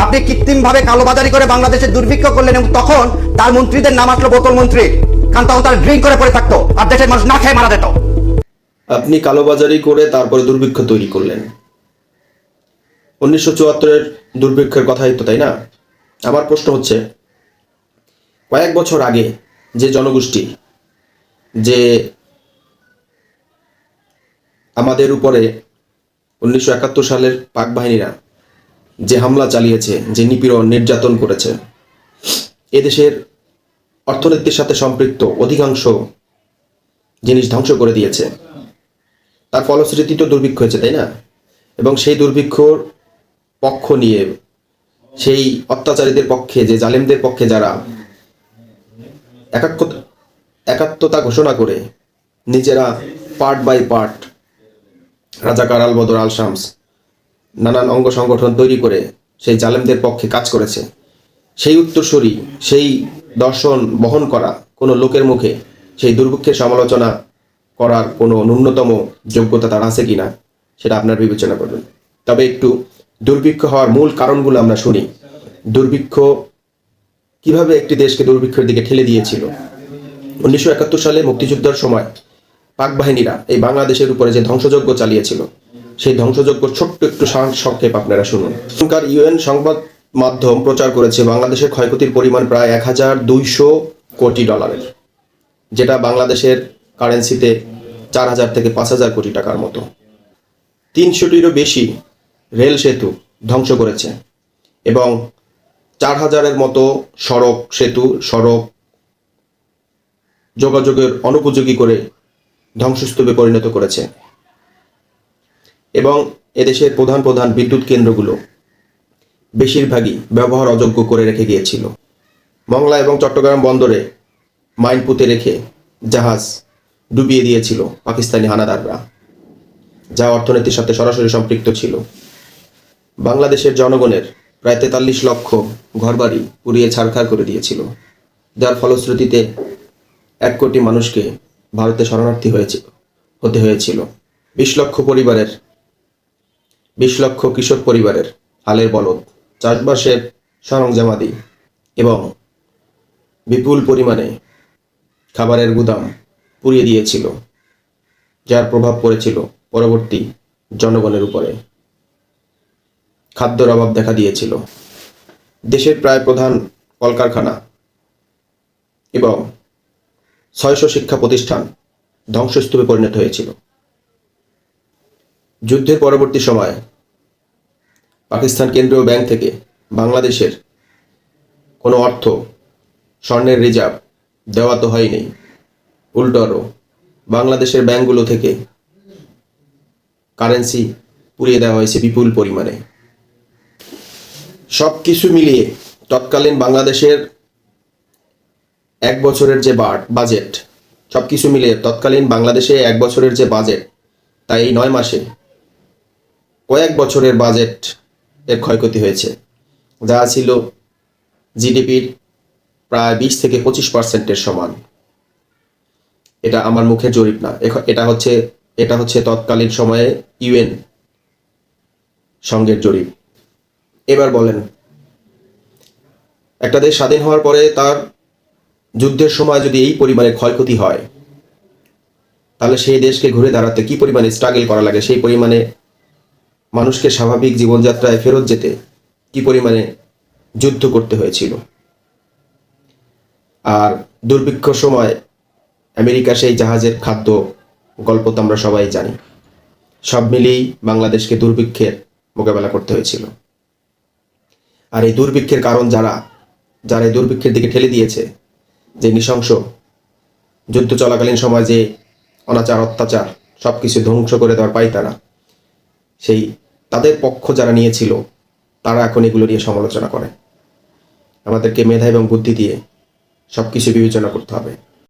আপনি কৃত্রিমভাবে কালোবাজারি করে বাংলাদেশের দুর্ভিক্ষ করলেন এবং তখন তার মন্ত্রীদের নাম আসলো বোতল মন্ত্রী, কারণ তখন তারা ড্রিঙ্ক করে পড়ে থাকতো আর দেশের মানুষ না খেয়ে মারা যেত। আপনি কালোবাজারি করে তারপরে দুর্ভিক্ষ তৈরি করলেন। 1974-এর দুর্ভিক্ষের কথাই তো, তাই না? আমার প্রশ্ন হচ্ছে, কয়েক বছর আগে যে জনগোষ্ঠী যে আমাদের উপরে 1971 সালের পাক বাহিনীরা যে হামলা চালিয়েছে, যে নিপীড়ন নির্যাতন করেছে, এদেশের অর্থনীতির সাথে সম্পৃক্ত অধিকাংশ জিনিস ধ্বংস করে দিয়েছে, তার ফলশ্রুতি তো দুর্ভিক্ষ হয়েছে, তাই না? এবং সেই দুর্ভিক্ষর পক্ষ নিয়ে, সেই অত্যাচারীদের পক্ষে, যে জালেমদের পক্ষে যারা একাত্মতা ঘোষণা করে নিজেরা পার্ট বাই পার্ট রাজাকার, আল বদর, আল শামস নানান অঙ্গ সংগঠন তৈরি করে সেই জালেমদের পক্ষে কাজ করেছে, সেই উত্তরসূরি, সেই দর্শন বহন করা কোনো লোকের মুখে সেই দুর্ভিক্ষের সমালোচনা করার কোনো ন্যূনতম যোগ্যতা তার আছে কিনা সেটা আপনার বিবেচনা করবেন। তবে একটু দুর্ভিক্ষ হওয়ার মূল কারণগুলো আমরা শুনি। দুর্ভিক্ষ কিভাবে একটি দেশকে দুর্ভিক্ষের দিকে ঠেলে দিয়েছিল। 1971 সালে মুক্তিযুদ্ধের সময় পাক বাহিনীরা এই বাংলাদেশের উপরে যে ধ্বংসযজ্ঞ চালিয়েছিল, সেই ধ্বংসযজ্ঞ ছোট্ট একটু সংক্ষেপ আপনারা শুনুন। এখনকার ইউএন সংবাদ মাধ্যম প্রচার করেছে বাংলাদেশের ক্ষয়ক্ষতির পরিমাণ প্রায় 1200 কোটি ডলারের, যেটা বাংলাদেশের কারেন্সিতে 4000 থেকে 5000 কোটি টাকার মতো। 300টিরও বেশি রেল সেতু ধ্বংস করেছে এবং 4000-এর মতো সড়ক যোগাযোগের অনুপযোগী করে ধ্বংসস্তূপে পরিণত করেছে এবং এদেশের প্রধান প্রধান বিদ্যুৎ কেন্দ্রগুলো বেশিরভাগই ব্যবহার অযোগ্য করে রেখে গিয়েছিল। মংলা এবং চট্টগ্রাম বন্দরে মাইন পুঁতে রেখে জাহাজ ডুবিয়ে দিয়েছিল পাকিস্তানি হানাদাররা, যা অর্থনীতির সাথে সরাসরি সম্পৃক্ত ছিল। বাংলাদেশের জনগণের প্রায় 43 লক্ষ ঘরবাড়ি পুড়িয়ে ছারখার করে দিয়েছিল, যার ফলশ্রুতিতে 1 কোটি মানুষকে ভারতে শরণার্থী হতে হয়েছিল। 20 লক্ষ কৃষক পরিবারের হালের বলদ, চাষবাসের সরঞ্জামাদি এবং বিপুল পরিমাণে খাবারের গুদাম পুড়িয়ে দিয়েছিল, যার প্রভাব পড়েছিল পরবর্তী জনগণের উপরে। খাদ্যের অভাব দেখা দিয়েছিল। দেশের প্রায় প্রধান কলকারখানা এবং 600 শিক্ষা প্রতিষ্ঠান ধ্বংসস্তূপে পরিণত হয়েছিল। যুদ্ধের পরবর্তী সময়ে পাকিস্তান কেন্দ্রীয় ব্যাংক থেকে বাংলাদেশের কোনো অর্থ, স্বর্ণের রিজার্ভ দেওয়া তো হয়নি, উল্টো আরও বাংলাদেশের ব্যাংকগুলো থেকে কারেন্সি পুড়িয়ে দেওয়া হয়েছে বিপুল পরিমাণে। সব কিছু মিলিয়ে তৎকালীন বাংলাদেশের 1 বছরের যে বাজেট, সব কিছু মিলিয়ে তৎকালীন বাংলাদেশে 1 বছরের যে বাজেট, তাই 9 মাসে কয়েক বছরের বাজেট এর ক্ষয়ক্ষতি হয়েছে, যা ছিল জিডিপির প্রায় 20 থেকে 25% সমান। এটা আমার মুখের জরিপ না, এটা হচ্ছে তৎকালীন সময়ে ইউএন সংঘের জরিপ। এবার বলেন, একটা দেশ স্বাধীন হওয়ার পরে তার যুদ্ধের সময় যদি এই পরিমাণে ক্ষয়ক্ষতি হয়, তাহলে সেই দেশকে ঘুরে দাঁড়াতে কি পরিমাণে স্ট্রাগল করা লাগে, সেই পরিমাণে মানুষকে স্বাভাবিক জীবনযাত্রায় ফেরত যেতে কি পরিমাণে যুদ্ধ করতে হয়েছিল। আর দুর্ভিক্ষ সময় আমেরিকা সেই জাহাজের খাদ্য গল্প তো আমরা সবাই জানি। সব মিলিয়েই বাংলাদেশকে দুর্ভিক্ষের মোকাবেলা করতে হয়েছিল। আর এই দুর্ভিক্ষের কারণ যারা এই দুর্ভিক্ষের দিকে ঠেলে দিয়েছে, যে নৃশংস যুদ্ধ চলাকালীন সময় যে অনাচার অত্যাচার সব কিছু ধ্বংস করে দেওয়ার পায়তারা, সেই তাদের পক্ষ যারা নিয়েছিল, তারা এখন এগুলো নিয়ে সমালোচনা করে। আমাদেরকে মেধা এবং বুদ্ধি দিয়ে সব কিছু বিবেচনা করতে হবে।